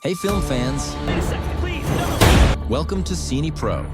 Hey film fans! Wait a second, please, no! Welcome to Cine Pro,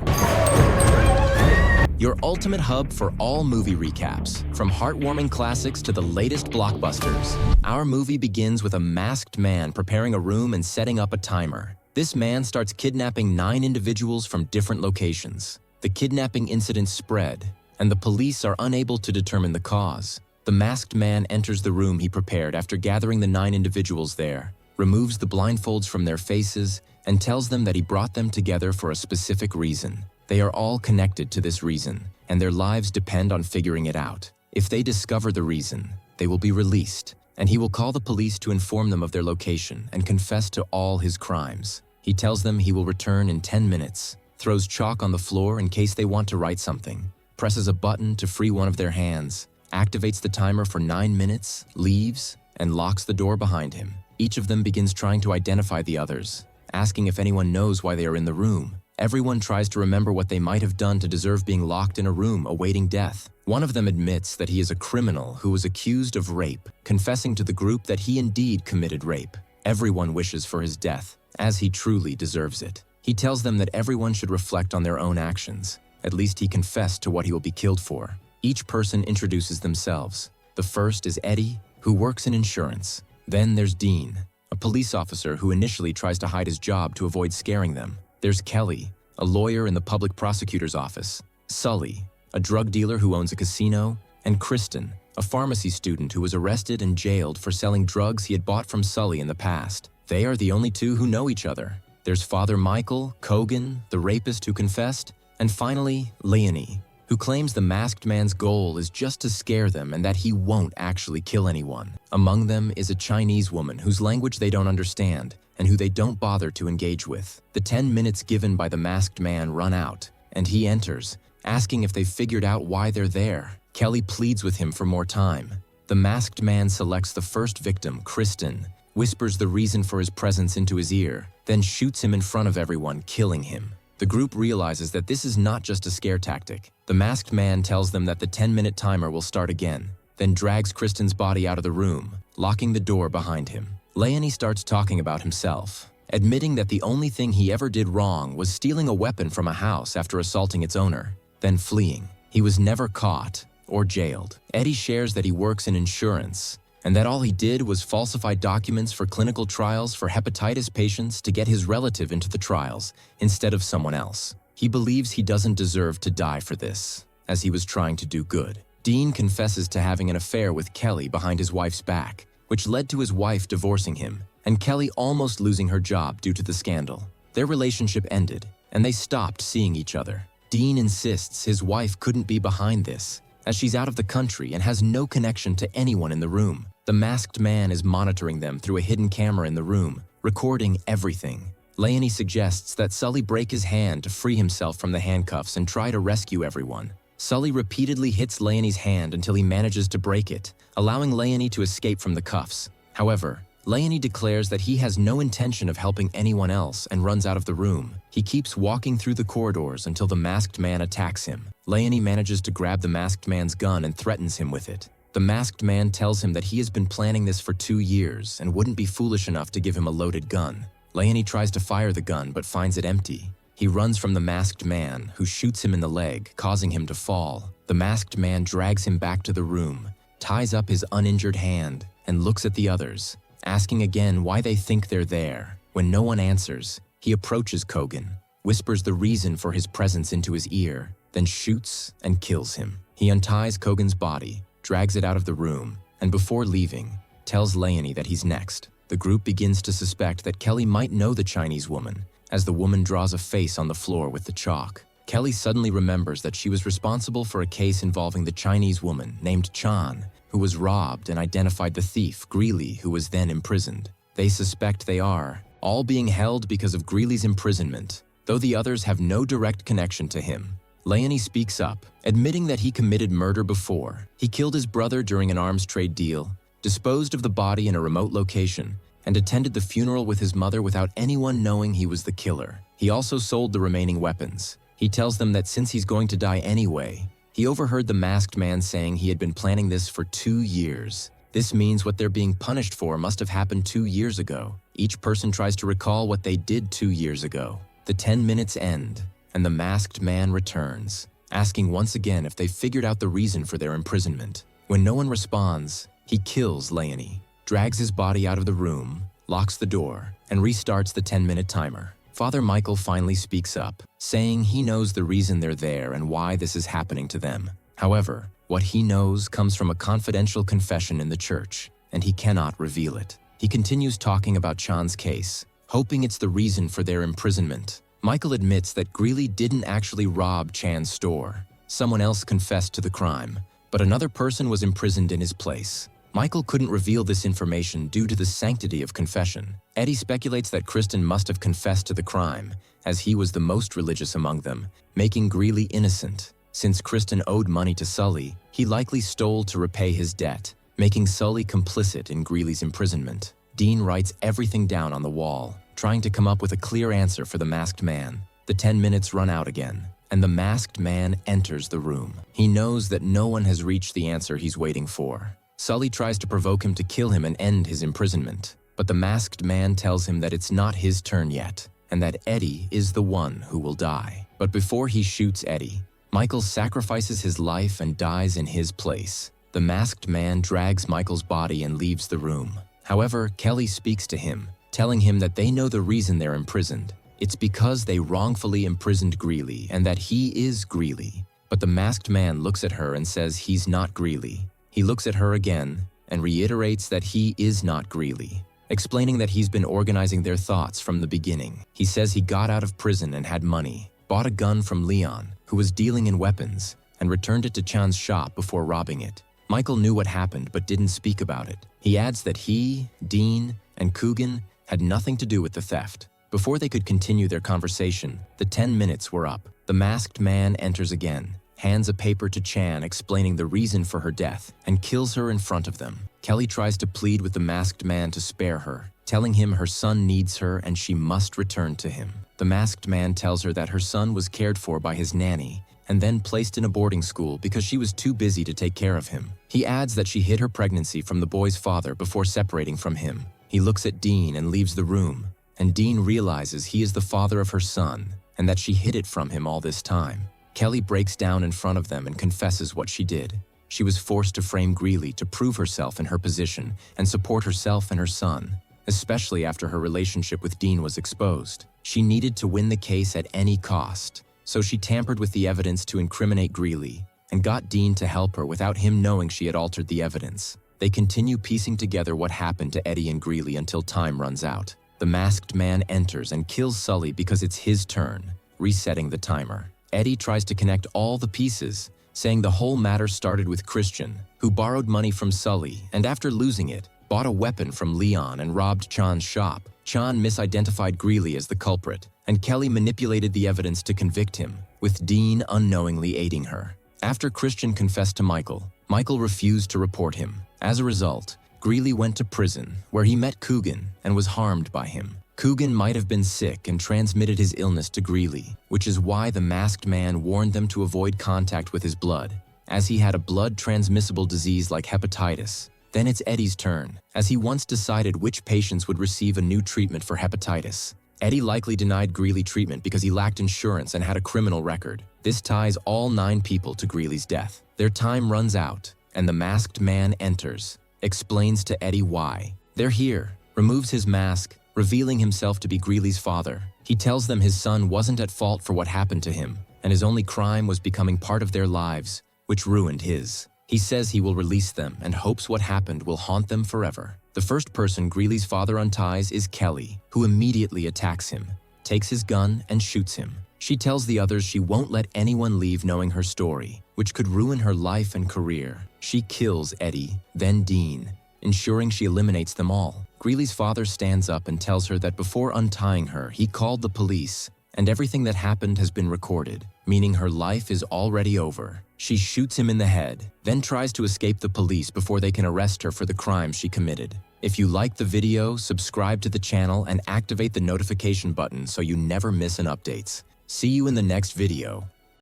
your ultimate hub for all movie recaps, from heartwarming classics to the latest blockbusters. Our movie begins with a masked man preparing a room and setting up a timer. This man starts kidnapping 9 individuals from different locations. The kidnapping incident spread, and the police are unable to determine the cause. The masked man enters the room he prepared after gathering the 9 individuals there, removes the blindfolds from their faces, and tells them that he brought them together for a specific reason. They are all connected to this reason, and their lives depend on figuring it out. If they discover the reason, they will be released, and he will call the police to inform them of their location and confess to all his crimes. He tells them he will return in 10 minutes, throws chalk on the floor in case they want to write something, presses a button to free one of their hands, activates the timer for 9 minutes, leaves, and locks the door behind him. Each of them begins trying to identify the others, asking if anyone knows why they are in the room. Everyone tries to remember what they might have done to deserve being locked in a room awaiting death. One of them admits that he is a criminal who was accused of rape, confessing to the group that he indeed committed rape. Everyone wishes for his death, as he truly deserves it. He tells them that everyone should reflect on their own actions. At least he confessed to what he will be killed for. Each person introduces themselves. The first is Eddie, who works in insurance. Then there's Dean, a police officer who initially tries to hide his job to avoid scaring them. There's Kelly, a lawyer in the public prosecutor's office. Sully, a drug dealer who owns a casino. And Kristen, a pharmacy student who was arrested and jailed for selling drugs he had bought from Sully in the past. They are the only 2 who know each other. There's Father Michael, Kogan, the rapist who confessed, and finally, Leonie, who claims the masked man's goal is just to scare them and that he won't actually kill anyone. Among them is a Chinese woman whose language they don't understand and who they don't bother to engage with. The 10 minutes given by the masked man run out, and he enters, asking if they've figured out why they're there. Kelly pleads with him for more time. The masked man selects the first victim, Kristen, whispers the reason for his presence into his ear, then shoots him in front of everyone, killing him. The group realizes that this is not just a scare tactic. The masked man tells them that the 10-minute timer will start again, then drags Kristen's body out of the room, locking the door behind him. Leonie starts talking about himself, admitting that the only thing he ever did wrong was stealing a weapon from a house after assaulting its owner, then fleeing. He was never caught or jailed. Eddie shares that he works in insurance, and that all he did was falsify documents for clinical trials for hepatitis patients to get his relative into the trials instead of someone else. He believes he doesn't deserve to die for this, as he was trying to do good. Dean confesses to having an affair with Kelly behind his wife's back, which led to his wife divorcing him, and Kelly almost losing her job due to the scandal. Their relationship ended, and they stopped seeing each other. Dean insists his wife couldn't be behind this, as she's out of the country and has no connection to anyone in the room. The masked man is monitoring them through a hidden camera in the room, recording everything. Leonie suggests that Sully break his hand to free himself from the handcuffs and try to rescue everyone. Sully repeatedly hits Leonie's hand until he manages to break it, allowing Leonie to escape from the cuffs. However, Leonie declares that he has no intention of helping anyone else and runs out of the room. He keeps walking through the corridors until the masked man attacks him. Leonie manages to grab the masked man's gun and threatens him with it. The masked man tells him that he has been planning this for 2 years and wouldn't be foolish enough to give him a loaded gun. Leonie tries to fire the gun but finds it empty. He runs from the masked man, who shoots him in the leg, causing him to fall. The masked man drags him back to the room, ties up his uninjured hand, and looks at the others, asking again why they think they're there. When no one answers, he approaches Kogan, whispers the reason for his presence into his ear, then shoots and kills him. He unties Kogan's body, drags it out of the room, and before leaving, tells Leonie that he's next. The group begins to suspect that Kelly might know the Chinese woman, as the woman draws a face on the floor with the chalk. Kelly suddenly remembers that she was responsible for a case involving the Chinese woman named Chan, who was robbed, and identified the thief, Greeley, who was then imprisoned. They suspect they are all being held because of Greeley's imprisonment, though the others have no direct connection to him. Leonie speaks up, admitting that he committed murder before. He killed his brother during an arms trade deal, disposed of the body in a remote location, and attended the funeral with his mother without anyone knowing he was the killer. He also sold the remaining weapons. He tells them that since he's going to die anyway, he overheard the masked man saying he had been planning this for 2 years. This means what they're being punished for must have happened 2 years ago. Each person tries to recall what they did 2 years ago. The 10 minutes end, and the masked man returns, asking once again if they figured out the reason for their imprisonment. When no one responds, he kills Leonie, drags his body out of the room, locks the door, and restarts the 10-minute timer. Father Michael finally speaks up, saying he knows the reason they're there and why this is happening to them. However, what he knows comes from a confidential confession in the church, and he cannot reveal it. He continues talking about Chan's case, hoping it's the reason for their imprisonment. Michael admits that Greeley didn't actually rob Chan's store. Someone else confessed to the crime, but another person was imprisoned in his place. Michael couldn't reveal this information due to the sanctity of confession. Eddie speculates that Kristen must have confessed to the crime, as he was the most religious among them, making Greeley innocent. Since Kristen owed money to Sully, he likely stole to repay his debt, making Sully complicit in Greeley's imprisonment. Dean writes everything down on the wall, trying to come up with a clear answer for the masked man. The 10 minutes run out again, and the masked man enters the room. He knows that no one has reached the answer he's waiting for. Sully tries to provoke him to kill him and end his imprisonment, but the masked man tells him that it's not his turn yet, and that Eddie is the one who will die. But before he shoots Eddie, Michael sacrifices his life and dies in his place. The masked man drags Michael's body and leaves the room. However, Kelly speaks to him, telling him that they know the reason they're imprisoned. It's because they wrongfully imprisoned Greeley and that he is Greeley. But the masked man looks at her and says he's not Greeley. He looks at her again and reiterates that he is not Greeley, explaining that he's been organizing their thoughts from the beginning. He says he got out of prison and had money, bought a gun from Leon, who was dealing in weapons, and returned it to Chan's shop before robbing it. Michael knew what happened but didn't speak about it. He adds that he, Dean, and Coogan had nothing to do with the theft. Before they could continue their conversation, the 10 minutes were up. The masked man enters again, hands a paper to Chan explaining the reason for her death, and kills her in front of them. Kelly tries to plead with the masked man to spare her, telling him her son needs her and she must return to him. The masked man tells her that her son was cared for by his nanny and then placed in a boarding school because she was too busy to take care of him. He adds that she hid her pregnancy from the boy's father before separating from him. He looks at Dean and leaves the room, and Dean realizes he is the father of her son and that she hid it from him all this time. Kelly breaks down in front of them and confesses what she did. She was forced to frame Greeley to prove herself in her position and support herself and her son, especially after her relationship with Dean was exposed. She needed to win the case at any cost, so she tampered with the evidence to incriminate Greeley and got Dean to help her without him knowing she had altered the evidence. They continue piecing together what happened to Eddie and Greeley until time runs out. The masked man enters and kills Sully because it's his turn, resetting the timer. Eddie tries to connect all the pieces, saying the whole matter started with Christian, who borrowed money from Sully and after losing it, bought a weapon from Leon and robbed Chan's shop. Chan misidentified Greeley as the culprit, and Kelly manipulated the evidence to convict him, with Dean unknowingly aiding her. After Christian confessed to Michael, Michael refused to report him. As a result, Greeley went to prison, where he met Coogan and was harmed by him. Coogan might have been sick and transmitted his illness to Greeley, which is why the masked man warned them to avoid contact with his blood, as he had a blood-transmissible disease like hepatitis. Then it's Eddie's turn, as he once decided which patients would receive a new treatment for hepatitis. Eddie likely denied Greeley treatment because he lacked insurance and had a criminal record. This ties all 9 people to Greeley's death. Their time runs out, and the masked man enters, explains to Eddie why. They're here, removes his mask, revealing himself to be Greeley's father. He tells them his son wasn't at fault for what happened to him, and his only crime was becoming part of their lives, which ruined his. He says he will release them and hopes what happened will haunt them forever. The first person Greeley's father unties is Kelly, who immediately attacks him, takes his gun, and shoots him. She tells the others she won't let anyone leave knowing her story, which could ruin her life and career. She kills Eddie, then Dean, ensuring she eliminates them all. Greeley's father stands up and tells her that before untying her, he called the police, and everything that happened has been recorded, meaning her life is already over. She shoots him in the head, then tries to escape the police before they can arrest her for the crime she committed. If you like the video, subscribe to the channel and activate the notification button so you never miss an updates. See you in the next video.